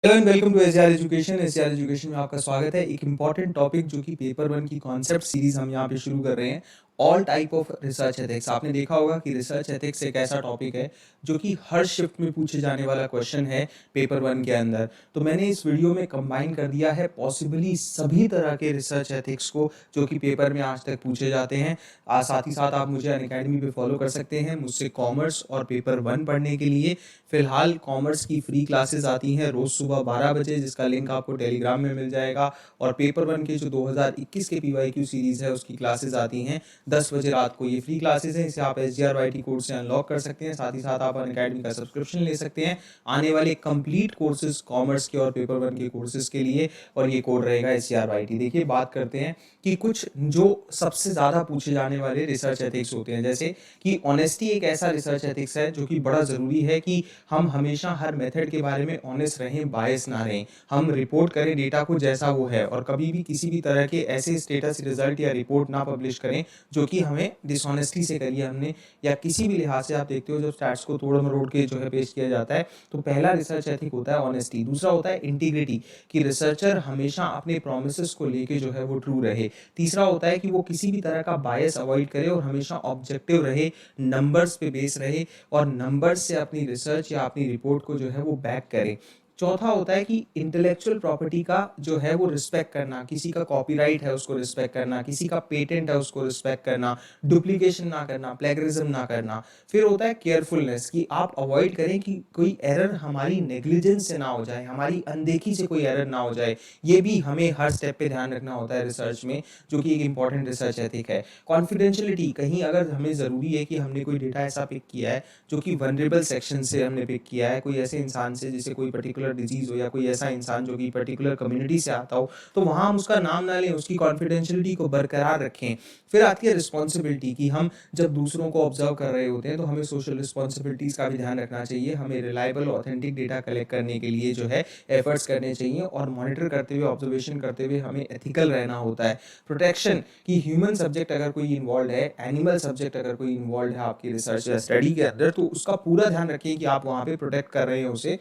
Hello and welcome to SR education. SR education में आपका स्वागत है। एक इंपॉर्टेंट टॉपिक जो कि पेपर वन की कॉन्सेप्ट सीरीज हम यहाँ पे शुरू कर रहे हैं, all type of research ethics. आपने देखा होगा कि रिसर्च एथिक्स एक ऐसा टॉपिक है जो कि हर शिफ्ट में पूछे जाने वाला क्वेश्चन है पेपर वन के अंदर। तो मैंने इस वीडियो में कंबाइन कर दिया है पॉसिबली सभी तरह के रिसर्च एथिक्स को जो कि पेपर में आज तक पूछे जाते हैं। साथ ही साथ आप मुझे अनअकैडमी पे फॉलो कर सकते हैं मुझसे कॉमर्स और पेपर वन पढ़ने के लिए। फिलहाल कॉमर्स की फ्री क्लासेस आती हैं रोज़ सुबह 12 बजे, जिसका लिंक आपको टेलीग्राम में मिल जाएगा। और पेपर वन के जो 2021 के पीवाईक्यू सीरीज़ है उसकी क्लासेस आती हैं 10 बजे रात को। ये फ्री क्लासेस हैं, इसे आप SGRYT कोड से अनलॉक कर सकते हैं। साथ ही साथ आप अनअकैडमी का सब्सक्रिप्शन ले सकते हैं आने वाले कंप्लीट कोर्सेज कॉमर्स के और पेपर वन के कोर्सेज के लिए, और ये कोड रहेगा SGRYT। देखिए, बात करते हैं कि कुछ जो सबसे ज़्यादा पूछे जाने वाले रिसर्च एथिक्स होते हैं, जैसे कि ऑनेस्टी एक ऐसा रिसर्च एथिक्स है जो कि बड़ा ज़रूरी है कि हम हमेशा हर मेथड के बारे में ऑनेस्ट रहें, बायस ना रहें। हम रिपोर्ट करें डेटा को जैसा वो है, और कभी भी किसी भी तरह के ऐसे स्टेटस रिजल्ट या रिपोर्ट ना पब्लिश करें जो कि हमें डिसऑनेस्टी से करिए हमने, या किसी भी लिहाज से। आप देखते हो जब स्टैट्स को तोड़ मरोड़ के जो है पेश किया जाता है, तो पहला रिसर्च एथिक होता है ऑनेस्टी। दूसरा होता है इंटीग्रिटी, कि रिसर्चर हमेशा अपने प्रोमिसेस को लेके जो है वो ट्रू रहे। तीसरा होता है कि वो किसी भी तरह का बायस अवॉइड करे और हमेशा ऑब्जेक्टिव रहे, नंबर्स पे बेस रहे, और नंबर्स से अपनी रिसर्च या अपनी रिपोर्ट को जो है वो बैक करें। चौथा होता है कि इंटेलेक्चुअल प्रॉपर्टी का जो है वो रिस्पेक्ट करना, किसी का कॉपीराइट है उसको रिस्पेक्ट करना, किसी का पेटेंट है उसको रिस्पेक्ट करना, डुप्लीकेशन ना करना, प्लेगरिज्म ना करना। फिर होता है केयरफुलनेस, कि आप अवॉइड करें कि कोई एरर हमारी नेग्लिजेंस से ना हो जाए, हमारी अनदेखी से कोई एरर ना हो जाए। ये भी हमें हर स्टेप पे ध्यान रखना होता है रिसर्च में, जो कि एक इंपॉर्टेंट रिसर्च एथिक है। कॉन्फिडेंशियलिटी, कहीं अगर हमें ज़रूरी है कि हमने कोई डेटा ऐसा पिक किया है जो कि वनरेबल सेक्शन से हमने पिक किया है, कोई ऐसे इंसान से जिसे कोई पर्टिकुलर डिजीज हो, या कोई ऐसा इंसान जो कि पर्टिकुलर कम्युनिटी से आता हो, तो वहाँ हम उसका नाम ना लें, उसकी कॉन्फिडेंशियलिटी को बरकरार रखें। फिर आती है रिस्पॉन्सिबिलिटी, कि हम जब दूसरों को ऑब्जर्व कर रहे होते हैं तो हमें सोशल रिस्पॉन्सिबिलिटीज़ का भी ध्यान रखना चाहिए। हमें रिलायबल ऑथेंटिक डेटा कलेक्ट करने के लिए जो है एफर्ट्स करने चाहिए, और मॉनिटर करते हुए, ऑब्जर्वेशन करते हुए हमें एथिकल रहना होता है। प्रोटेक्शन, कि ह्यूमन सब्जेक्ट अगर कोई इन्वॉल्व है, एनिमल सब्जेक्ट अगर कोई इन्वॉल्व है आपकी रिसर्च या स्टडी के अंदर, तो उसका पूरा ध्यान रखिए कि आप वहाँ पे प्रोटेक्ट कर रहे हैं उसे,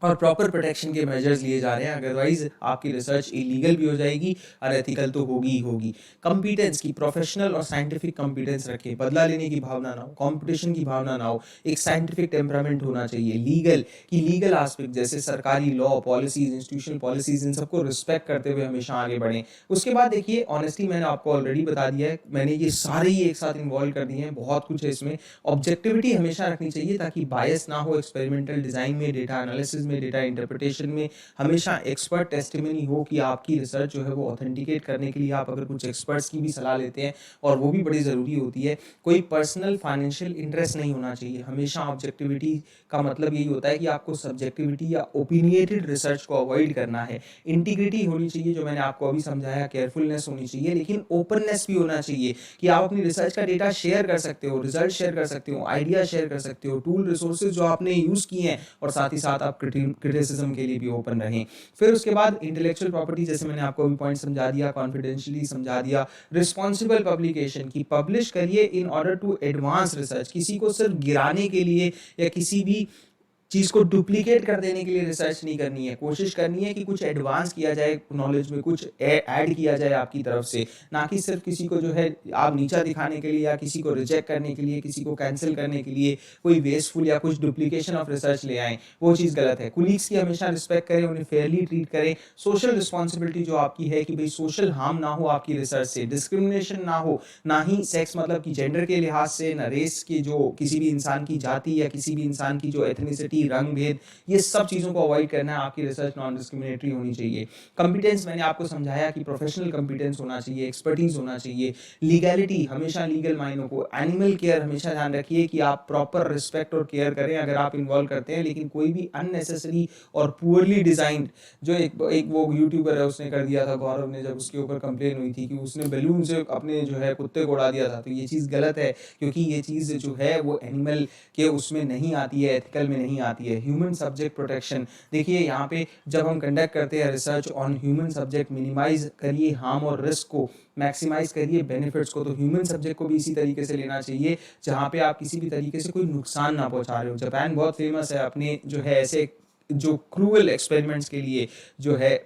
और प्रॉपर प्रोटेक्शन के मेजर्स लिए जा रहे हैं। अदरवाइज आपकी रिसर्च इलीगल भी हो जाएगी, अनएथिकल तो होगी ही होगी। कंपीटेंस, की प्रोफेशनल और साइंटिफिक कंपीटेंस रखें, बदला लेने की भावना ना हो, कंपटीशन की भावना ना हो, एक साइंटिफिक टेम्परामेंट होना चाहिए। लीगल, की लीगल एस्पेक्ट जैसे सरकारी लॉ, पॉलिसीज, इंस्टीट्यूशनल पॉलिसीज, इन सबको रिस्पेक्ट करते हुए हमेशा आगे बढ़ें। उसके बाद देखिए, ऑनेस्टी मैंने आपको ऑलरेडी बता दिया है, मैंने ये सारे ही एक साथ इन्वॉल्व कर दिए हैं, बहुत कुछ है इसमें। ऑब्जेक्टिविटी हमेशा रखनी चाहिए ताकि बायस ना हो एक्सपेरिमेंटल डिजाइन में, डेटा एनालिसिस में, डेटा इंटरप्रिटेशन में। हमेशा एक्सपर्ट टेस्टिमनी हो, कि आपकी रिसर्च जो है वो ऑथेंटिकेट करने के लिए आप अगर कुछ एक्सपर्ट्स की भी सलाह लेते हैं, और वो भी बड़ी ज़रूरी होती है। कोई पर्सनल फाइनेंशियल इंटरेस्ट नहीं होना चाहिए। हमेशा ऑब्जेक्टिविटी का मतलब यही होता है कि आपको सब्जेक्टिविटी या ओपिनियटेड रिसर्च को अवॉइड करना है। इंटीग्रिटी होनी चाहिए, जो मैंने आपको अभी समझाया, केयरफुलनेस होनी चाहिए, लेकिन ओपननेस भी होना चाहिए, कि आप अपनी रिसर्च का डेटा शेयर कर सकते हो, रिजल्ट शेयर कर सकते हो, आइडिया शेयर कर सकते हो, टूल रिसोर्सेज जो आपने यूज़ किए हैं, और साथ ही साथ आप क्रिटिसिज्म के लिए भी ओपन रहें। फिर उसके बाद इंटेलेक्चुअल प्रॉपर्टी, जैसे मैंने आपको अभी पॉइंट समझा दिया, कॉन्फिडेंशियली समझा दिया। रिस्पॉन्सिबल पब्लिकेशन, की पब्लिश करिए in order to advance research, किसी को सिर्फ गिराने के लिए या किसी भी चीज़ को डुप्लीकेट कर देने के लिए रिसर्च नहीं करनी है। कोशिश करनी है कि कुछ एडवांस किया जाए नॉलेज में, कुछ ऐड किया जाए आपकी तरफ से, ना कि सिर्फ किसी को जो है आप नीचा दिखाने के लिए, या किसी को रिजेक्ट करने के लिए, किसी को कैंसिल करने के लिए कोई वेस्टफुल या कुछ डुप्लीकेशन ऑफ रिसर्च ले आए, वो चीज़ गलत है। कुलीग्स की हमेशा रिस्पेक्ट करें, उन्हें फेयरली ट्रीट करें। सोशल रिस्पॉन्सिबिलिटी जो आपकी है, कि भाई सोशल हार्म ना हो आपकी रिसर्च से, डिस्क्रिमिनेशन ना हो, ना ही सेक्स मतलब कि जेंडर के लिहाज से, ना रेस की, जो किसी भी इंसान की जाति या किसी भी इंसान की जो एथनिसिटी, रंग भेद, ये सब चीज़ों को अवॉइड करना है। आपकी रिसर्च नॉन डिस्क्रिमिनेटरी होनी चाहिए। कंपिटेंस मैंने आपको समझाया कि प्रोफेशनल कंपिटेंस होना चाहिए, एक्सपर्टीज होना चाहिए। लीगैलिटी, हमेशा लीगल मायनों को। एनिमल केयर, हमेशा ध्यान रखिए कि आप प्रॉपर रिस्पेक्ट और केयर करें अगर आप इन्वॉल्व करते हैं, लेकिन कोई भी अननेसेसरी और पुअरली डिजाइंड, जो एक वो यूट्यूबर है उसने कर दिया था, गौरव ने, जब उसके ऊपर कंप्लेन हुई थी कि उसने बैलून से अपने जो है कुत्ते को उड़ा दिया था, तो ये चीज़ गलत है, क्योंकि ये चीज़ जो है वो एनिमल के उसमें नहीं आती है, एथिकल में नहीं आती है। ह्यूमन सब्जेक्ट प्रोटेक्शन, देखिए यहाँ पे जब हम कंडक्ट करते हैं research on human subject, minimise करिए हार्म और रिस्क को, मैक्सिमाइज करिए बेनिफिट्स को। तो ह्यूमन सब्जेक्ट को भी इसी तरीके से लेना चाहिए, जहाँ पे आप किसी भी तरीके से कोई नुकसान ना पहुँचा रहे हो। जापान बहुत फेमस है अपने जो है ऐसे जो क्रूअल एक्सपेरिमेंट्स के लिए जो है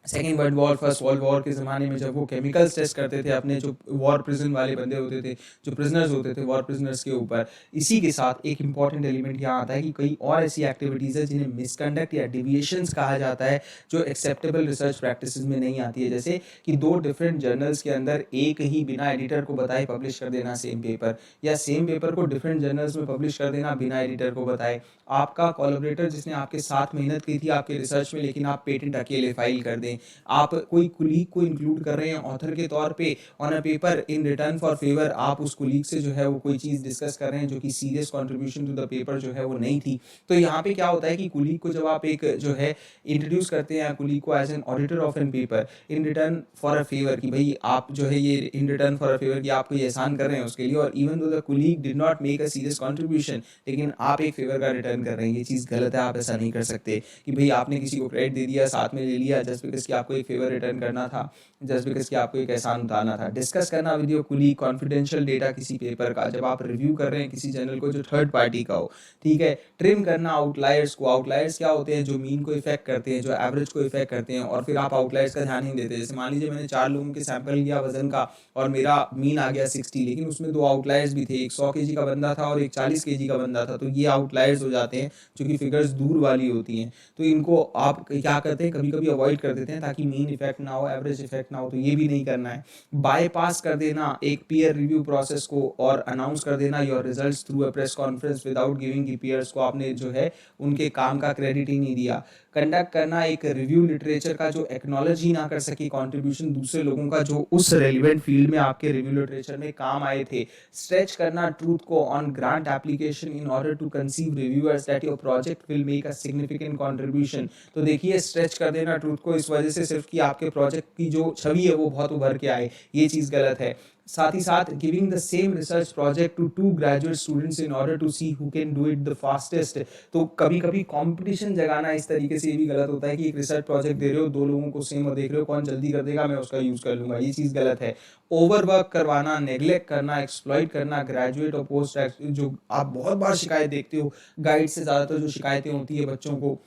second world war, first world war के ज़माने में जब वो केमिकल्स टेस्ट करते थे अपने जो वॉर प्रिजन वाले बंदे होते थे, जो प्रिजनर्स होते थे वॉर प्रिजनर्स के ऊपर। इसी के साथ एक इंपॉर्टेंट एलिमेंट यहाँ आता है कि कई और ऐसी एक्टिविटीज़ है जिन्हें मिसकंडक्ट या डिविएशंस कहा जाता है, जो एक्सेप्टेबल रिसर्च प्रैक्टिसेस में नहीं आती है। जैसे कि दो डिफरेंट जर्नल्स के अंदर एक ही बिना एडिटर को बताए पब्लिश कर देना सेम पेपर, या सेम पेपर को डिफरेंट जर्नल्स में पब्लिश कर देना बिना एडिटर को बताए। आपका कोलैबोरेटर जिसने आपके साथ मेहनत की थी आपके रिसर्च में, लेकिन आप पेटेंट अकेले फाइल कर दें। आप कोई कुलीग को इंक्लूड कर रहे हैं ऑथर के तौर पे on a paper, in return for favour आप उस कुलीग से जो है वो कोई चीज़ डिस्कस कर रहे हैं जो कि serious contribution to the paper जो है वो नहीं थी। तो यहाँ पे क्या होता है कि कुलीग को जब आप एक जो है इंट्रोड्यूस करते हैं कुलीग को as an auditor of an paper in return for a favour, कि भाई आप जो है ये in return for a favour कि आप कोई एहसान कर रहे हैं उसके लिए, और even though the colleague did not make a serious contribution, लेकिन आप एक फेवर का रिटर्न कर रहे हैं, ये चीज़ गलत है। आप ऐसा नहीं कर सकते कि भाई आपने किसी को क्रेडिट दे दिया साथ में ले लिया जस्ट बिकॉज कि आपको एक फेवर रिटर्न करना था, जस्ट बिकॉज कि आपको एक एहसान उतारना था। डिस्कस करना with your colleague confidential data किसी पेपर का जब आप रिव्यू कर रहे हैं किसी जर्नल को जो थर्ड पार्टी का हो, ठीक है। ट्रिम करना आउटलायर्स को। आउटलायर्स क्या होते हैं? जो मीन को इफेक्ट करते हैं, जो एवरेज को इफेक्ट करते हैं, और फिर आप आउटलायर्स का ध्यान नहीं देते। जैसे मान लीजिए मैंने 4 लोगों के सैंपल लिया वजन का और मेरा मीन आ गया 60, लेकिन उसमें 2 आउटलायर्स भी थे, एक 100 केजी का बंदा था और एक 40 केजी का बंदा था, तो ये आउटलायर्स हो जाते हैं जो कि फिगर्स दूर वाली होती हैं। तो इनको आप क्या करते हैं, कभी कभी अवॉइड कर देते हैं ताकि मीन इफेक्ट ना हो, एवरेज इफेक्ट ना हो, तो ये भी नहीं करना है। बाईपास कर देना एक पीयर रिव्यू प्रोसेस को और अनाउंस कर देना your results through a press conference without giving की पीयर्स को आपने जो है उनके काम का क्रेडिट ही नहीं दिया। कंडक्ट करना एक रिव्यू लिटरेचर का जो एक्नॉलेज ही ना कर सके कंट्रीब्यूशन दूसरे लोगों का जो उस रेलिवेंट फील्ड में आपके रिव्यू लिटरेचर में काम आए थे। स्ट्रेच करना ट्रूथ को on grant application in order to conceive reviewers that your project will make a significant contribution. तो देखिए स्ट्रेच कर देना ट्रूथ को इस वजह से सिर्फ कि आपके प्रोजेक्ट की जो छवि है वो बहुत उभर के आए, ये चीज़ गलत है। साथ ही साथ giving the same research project to 2 graduate students in order to see who can do it the fastest. तो कभी कभी कंपटीशन जगाना इस तरीके से भी गलत होता है कि एक रिसर्च प्रोजेक्ट दे रहे हो 2 लोगों को सेम और देख रहे हो कौन जल्दी कर देगा मैं उसका यूज़ कर लूँगा, ये चीज़ गलत है। ओवरवर्क करवाना, नेग्लेक्ट करना, एक्सप्लॉइट करना ग्रेजुएट और पोस्ट, जो आप बहुत बार शिकायत देखते हो गाइड से ज़्यादातर जो शिकायतें होती है बच्चों को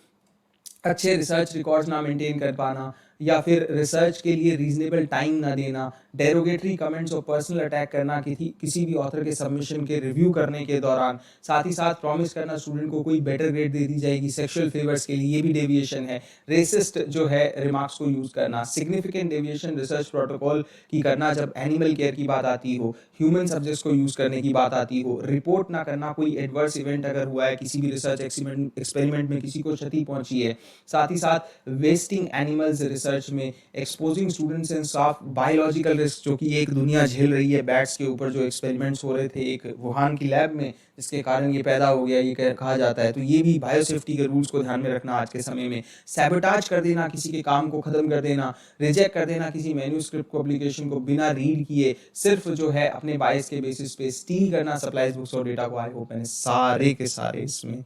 अच्छे रिसर्च रिकॉर्ड्स ना मेंटेन कर पाना, या फिर रिसर्च के लिए रीजनेबल टाइम ना देना, डेरोगेटरी कमेंट्स और पर्सनल अटैक करना किसी भी ऑथर के सबमिशन के रिव्यू करने के दौरान। साथ ही साथ प्रॉमिस करना स्टूडेंट को कोई बेटर ग्रेड दे दी जाएगी सेक्सुअल फेवर्स के लिए, ये भी डेविएशन है। रेसिस्ट जो है रिमार्क्स को यूज़ करना। सिग्निफिकेंट डेविएशन रिसर्च प्रोटोकॉल की करना जब एनिमल केयर की बात आती हो, ह्यूमन सब्जेक्ट्स को यूज़ करने की बात आती हो। रिपोर्ट ना करना कोई एडवर्स इवेंट अगर हुआ है किसी भी रिसर्च एक्सपेरिमेंट में, किसी को क्षति पहुंची है। साथ ही साथ वेस्टिंग एनिमल्स रिसर्च में, exposing students and staff biological risk, जो कि एक दुनिया झेल रही है बैट्स के ऊपर जो एक्सपेरिमेंट्स हो रहे थे एक वुहान की लैब में जिसके कारण ये पैदा हो गया ये कहा जाता है। तो ये भी बायोसेफ्टी के रूल्स को ध्यान में रखना आज के समय में। सैबोटाज कर देना, किसी के काम को खत्म कर देना, रिजेक्ट कर देना किसी मैन्यूस्क्रिप्ट को, एप्लीकेशन को बिना रीड किए सिर्फ जो है अपने बायस के बेसिस पे स्टील करना सप्लाईज बुक्स और डेटा को। आई होप मैंने सारे के सारे इसमें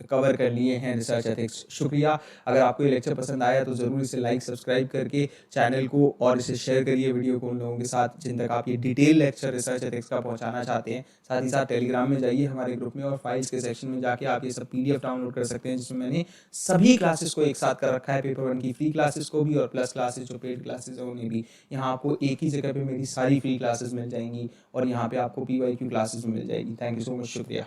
कवर कर लिए हैं रिसर्च एथिक्स। शुक्रिया। अगर आपको ये लेक्चर पसंद आया तो ज़रूर इसे लाइक सब्सक्राइब करके चैनल को और इसे शेयर करिए वीडियो को उन लोगों के साथ जिन तक आप ये डिटेल लेक्चर रिसर्च एथिक्स का पहुंचाना चाहते हैं। साथ ही साथ टेलीग्राम में जाइए हमारे ग्रुप में और फाइल्स के सेक्शन में जाके आप ये सब PDF डाउनलोड कर सकते हैं जिसमें मैंने सभी क्लासेस को एक साथ कर रखा है, पेपर 1 की फ्री क्लासेस को भी और प्लस क्लासेस जो पेड क्लासेस है उन्हें भी। यहाँ आपको एक ही जगह पर मेरी सारी फ्री क्लासेस मिल जाएंगी और यहाँ पर आपको PYQ क्लासेस भी मिल जाएगी। थैंक यू सो मच, शुक्रिया।